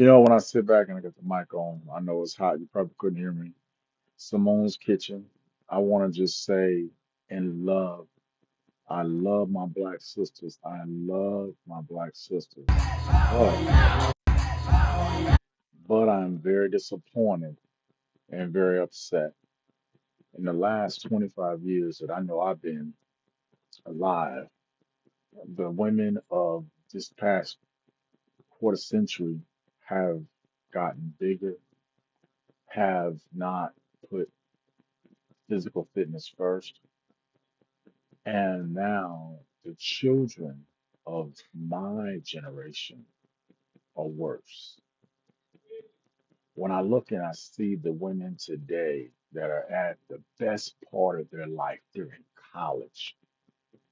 When I sit back and I get the mic on, I know it's hot. You probably couldn't hear me. Simone's Kitchen. I want to just say, in love, I love my black sisters. I love my black sisters. But, but I'm very disappointed and very upset. In the last 25 years that I know I've been alive, the women of this past quarter century have gotten bigger, have not put physical fitness first. And now the children of my generation are worse. When I look and I see the women today that are at the best part of their life, they're in college.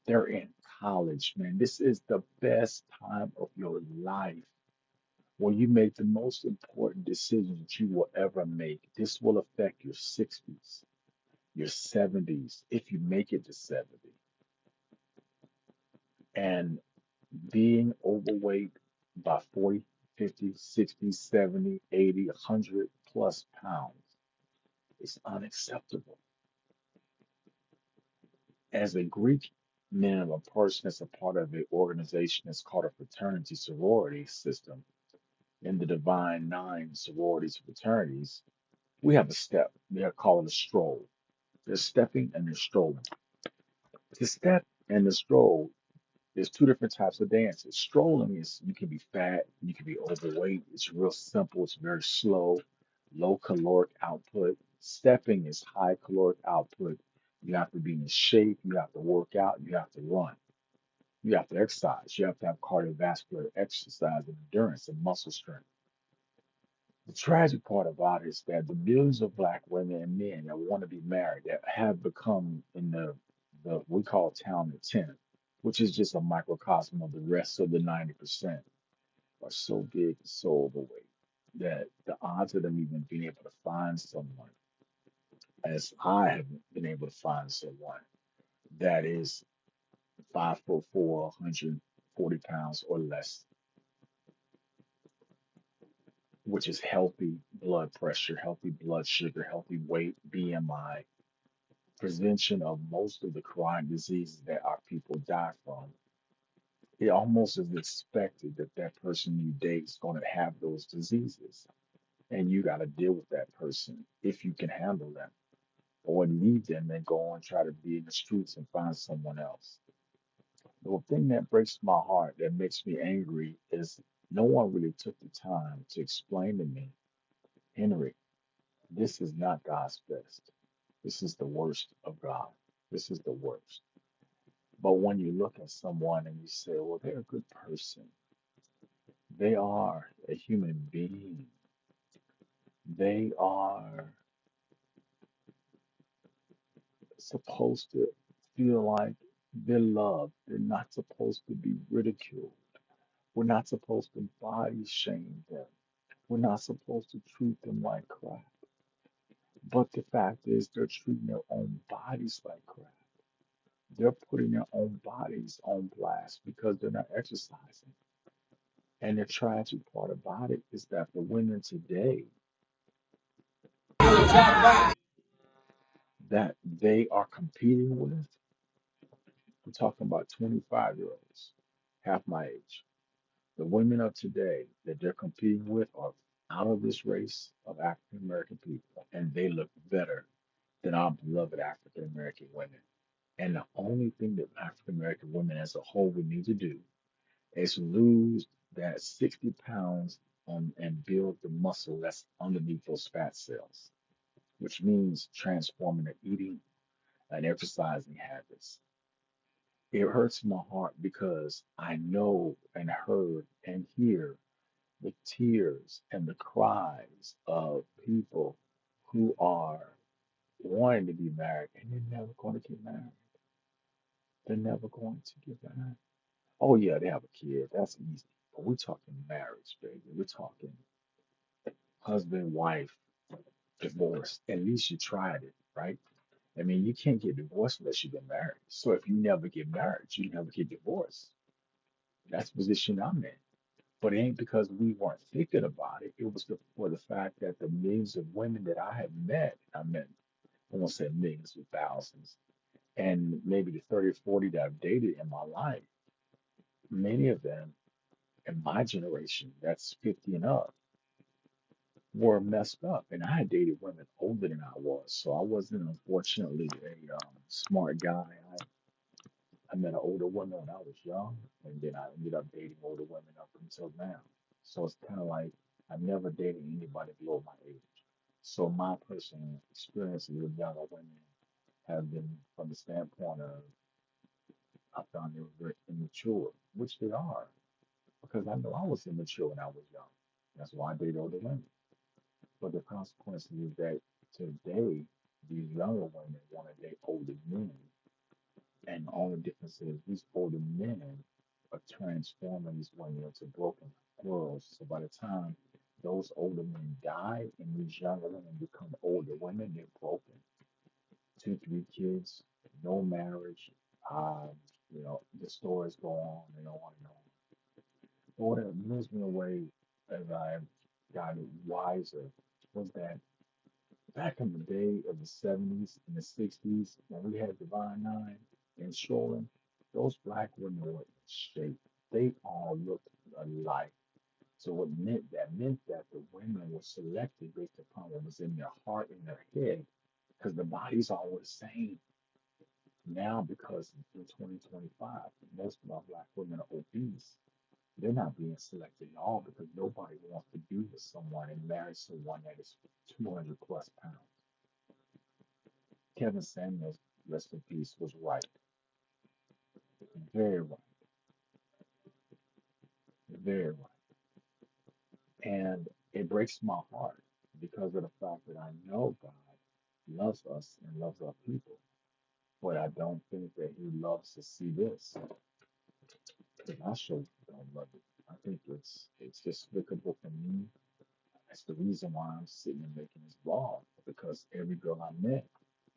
They're in college, man. This is the best time of your life where you make the most important decisions you will ever make. This will affect your 60s, your 70s, if you make it to 70. And being overweight by 40, 50, 60, 70, 80, 100 plus pounds is unacceptable. As a Greek man of a person that's a part of an organization that's called a fraternity sorority system in the Divine Nine sororities and fraternities, we have a step. They call it a stroll. There's stepping and there's strolling. The step and the stroll, there's two different types of dances. Strolling is you can be fat, you can be overweight. It's real simple. It's very slow, low caloric output. Stepping is high caloric output. You have to be in shape. You have to work out. You have to run. You have to exercise. You have to have cardiovascular exercise and endurance and muscle strength. The tragic part about it is that the millions of black women and men that want to be married that have become in the we call town the 10, which is just a microcosm of the rest of the 90%, are so big and so overweight that the odds of them even being able to find someone, as I have been able to find someone that is 5'4", 140 pounds or less, which is healthy blood pressure, healthy blood sugar, healthy weight, BMI, prevention of most of the chronic diseases that our people die from. It almost is expected that that person you date is going to have those diseases, and you got to deal with that person if you can handle them, or leave them and go and try to be in the streets and find someone else. The thing that breaks my heart, that makes me angry, is no one really took the time to explain to me, Henry, this is not God's best. This is the worst of God. This is the worst. But when you look at someone and you say, well, they're a good person, they are a human being, they are supposed to feel like they're loved, they're not supposed to be ridiculed, we're not supposed to body shame them, we're not supposed to treat them like crap. But the fact is, they're treating their own bodies like crap. They're putting their own bodies on blast because they're not exercising. And the tragic part about it is that the women today that they are competing with, I'm talking about 25-year-olds, half my age. The women of today that they're competing with are out of this race of African American people, and they look better than our beloved African American women. And the only thing that African American women as a whole would need to do is lose that 60 pounds and build the muscle that's underneath those fat cells, which means transforming their eating and exercising habits. It hurts my heart because I know and heard and hear the tears and the cries of people who are wanting to be married and they're never going to get married. They're never going to get married. Oh, yeah, they have a kid. That's easy. But we're talking marriage, baby. We're talking husband, wife, divorce. At least you tried it, right? I mean, you can't get divorced unless you get married. So if you never get married, you never get divorced. That's the position I'm in. But it ain't because we weren't thinking about it. It was for the fact that the millions of women that I have met, I won't say millions, but thousands, and maybe the 30 or 40 that I've dated in my life, many of them in my generation, that's 50 and up, were messed up. And I had dated women older than I was. So I wasn't, unfortunately, a smart guy. I met an older woman when I was young, and then I ended up dating older women up until now. So it's kind of like I've never dated anybody below my age. So my personal experiences with younger women have been from the standpoint of I found they were very immature, which they are, because I know I was immature when I was young. That's why I date older women. But the consequence is that today, these younger women want to date older men. And all the difference is these older men are transforming these women into broken girls. So by the time those older men die and these younger women become older women, they're broken. Two, three kids, no marriage. Um, the stories go on and on and on. But what moves me away as I got wiser was that back in the day of the 70s and the 60s, when we had Divine Nine and Shoreham, those black women were in shape. They all looked alike. So what meant that meant that the women were selected based upon what was in their heart and their head, because the bodies all were the same. Now, because in 2025, most of our black women are obese, they're not being selected at all because nobody wants to be with someone and marry someone that is 200 plus pounds. Kevin Samuels, rest in peace, was right, very right, very right. And it breaks my heart because of the fact that I know God loves us and loves our people. But I don't think that He loves to see this. And I sure don't love it. I think it's despicable for me. That's the reason why I'm sitting and making this vlog because every girl I met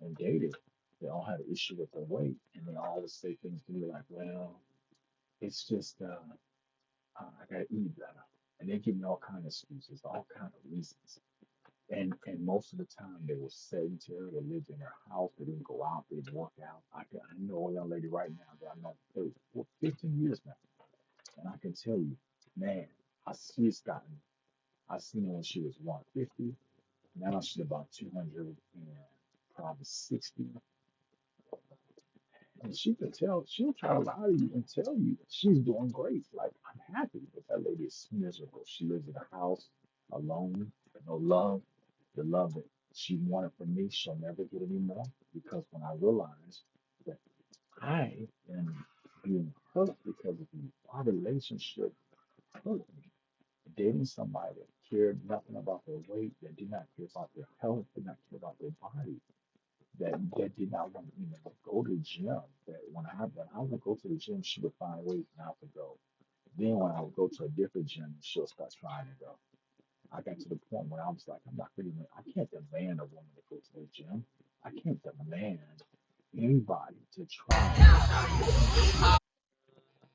and dated, they all had an issue with their weight, and they always say things to me like, "Well, it's just I gotta eat better," and they give me all kind of excuses, all kind of reasons. And most of the time they were sedentary. They lived in their house. They didn't go out. They didn't work out. I know a young lady right now that I know for 15 years now, and I can tell you, man, she's gotten. I seen her when she was 150. Now she's about 200 and probably 60. And she can tell, she'll try to lie to you and tell you that she's doing great. Like, I'm happy, but that lady is miserable. She lives in a house alone, no love. The love that she wanted from me, she'll never get anymore. Because when I realized that I am being hurt because of you, our relationship hurt me. Dating somebody that cared nothing about their weight, that did not care about their health, did not care about their body, that did not want to even go to the gym. That when I would go to the gym, she would find ways not to go. Then when I would go to a different gym, she'll start trying to go. I got to the point where I was like, I'm not really, I can't demand a woman to go to the gym. I can't demand anybody to try.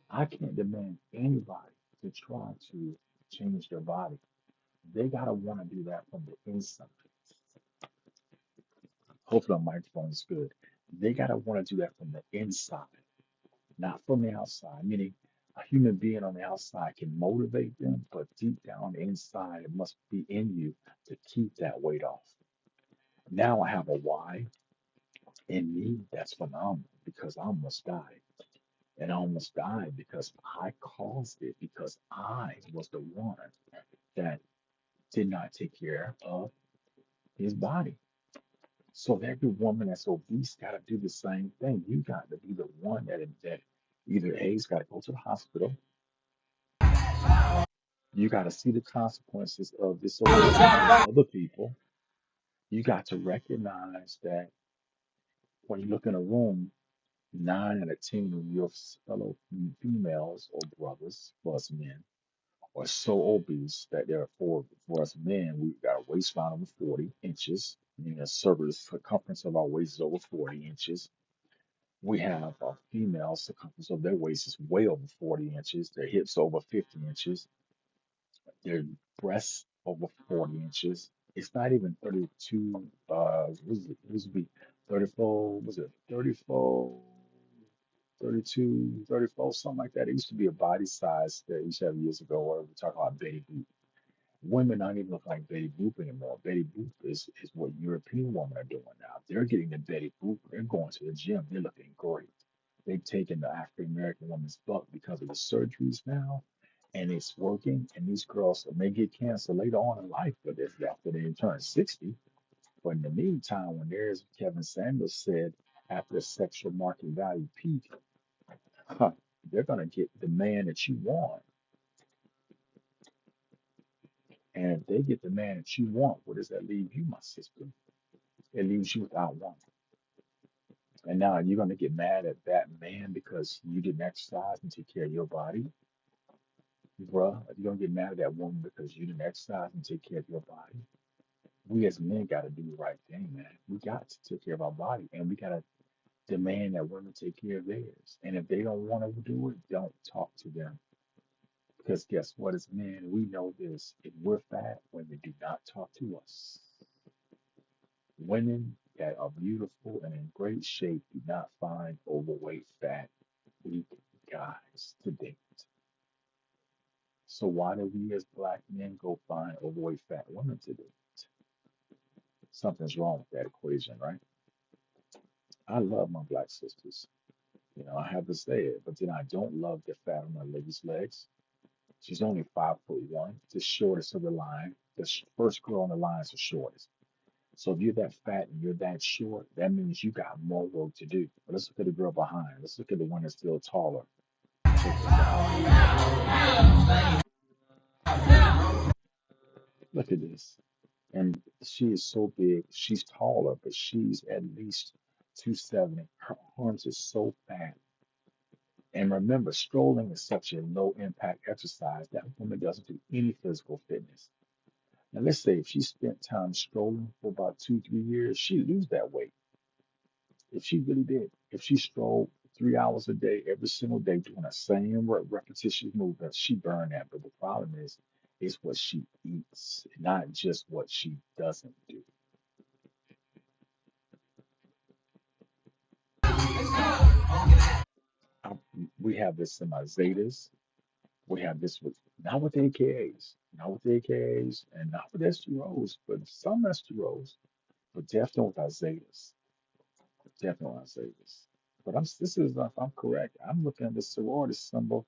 I can't demand anybody to try to change their body. They gotta want to do that from the inside. Hopefully, my microphone is good. They gotta want to do that from the inside, not from the outside. Meaning, a human being on the outside can motivate them, but deep down on the inside, it must be in you to keep that weight off. Now I have a why in me that's phenomenal because I almost died. And I almost died because I caused it, because I was the one that did not take care of his body. So every woman that's obese got to do the same thing. You got to be the one that either A's got to go to the hospital. You got to see the consequences of this obesity on other people. You got to recognize that when you look in a room, 9 out of 10 of your fellow females or brothers, for us men, are so obese that therefore, for us men, we've got a waistline over 40 inches, meaning the circumference of our waist is over 40 inches. We have a female circumference of their waist is way over 40 inches, their hips over 50 inches. Their breasts over 40 inches. It's not even 32, was it, it used to be 34, was it 34, 32, 34, something like that. It used to be a body size that we used to have years ago where we talk about Betty Boop. Women don't even look like Betty Boop anymore. Betty Boop is what European women are doing now. They're getting the Betty Boop. They're going to the gym. They're looking great. They've taken the African American woman's butt because of the surgeries now, and it's working. And these girls may get cancer later on in life, but if after they turn 60. But in the meantime, when there's Kevin Samuels said after the sexual market value peak, huh, they're gonna get the man that you want. And if they get the man that you want, what does that leave you, my sister? It leaves you without one. And now you're gonna get mad at that man because you didn't exercise and take care of your body, bruh. You're gonna get mad at that woman because you didn't exercise and take care of your body. We as men gotta do the right thing, man. We got to take care of our body, and we gotta demand that women take care of theirs. And if they don't want to do it, don't talk to them. Because guess what, as men, we know this. If we're fat, women do not talk to us. Women that are beautiful and in great shape do not find overweight, fat, weak guys to date. So why do we as black men go find overweight, fat women to date? Something's wrong with that equation, right? I love my black sisters. I have to say it, but then I don't love the fat on my lady's legs. She's only 5'1", the shortest of the line. The first girl on the line is the shortest. So if you're that fat and you're that short, that means you got more work to do. But let's look at the girl behind. Let's look at the one that's still taller. Check this out. Look at this. And she is so big. She's taller, but she's at least 270. Her arms are so fat. And remember, strolling is such a low impact exercise that woman doesn't do any physical fitness. Now, let's say if she spent time strolling for about 2, 3 years, she'd lose that weight. If she really did, if she strolled 3 hours a day, every single day, doing the same repetition movements, she burned that. But the problem is what she eats, not just what she doesn't do. I, we have this in our Zetas. We have this with not with the AKAs, not with the AKAs, and not with STROs, but some STROs, but definitely with our Zetas. Definitely want to say this. But this is, if I'm correct, I'm looking at the sorority symbol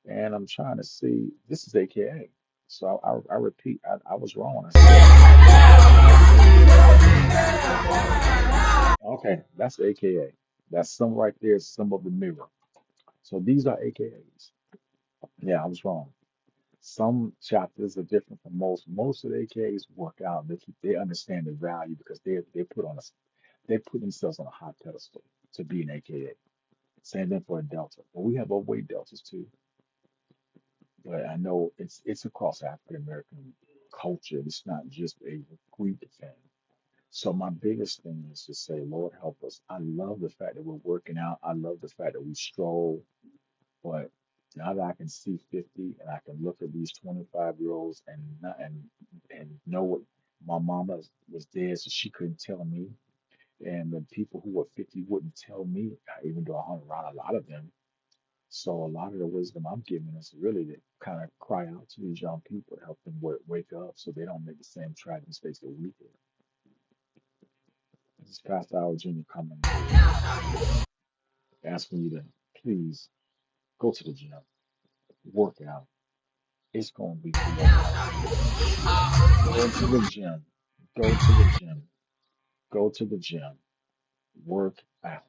and I'm trying to see, this is AKA. So I repeat, I was wrong. Okay, that's AKA. That's some right there, symbol of the mirror. So these are AKAs. Yeah, I was wrong. Some chapters are different from most. Most of the AKAs work out. They understand the value because they put themselves on a high pedestal to be an AKA. Same thing for a Delta. But we have overweight Deltas too. But I know it's across African American culture. It's not just a Greek thing. So my biggest thing is to say, Lord help us. I love the fact that we're working out. I love the fact that we stroll. But now that I can see 50 and I can look at these 25-year-olds and know what my mama was dead, so she couldn't tell me. And the people who were 50 wouldn't tell me, even though I hung around a lot of them. So a lot of the wisdom I'm giving is really to kind of cry out to these young people to help them wake up so they don't make the same tragic mistakes that we did. This is Pastor Howard Jr. coming asking you to please go to the gym, work out. It's going to be for your health. Go to the gym. Go to the gym. Go to the gym. Work out.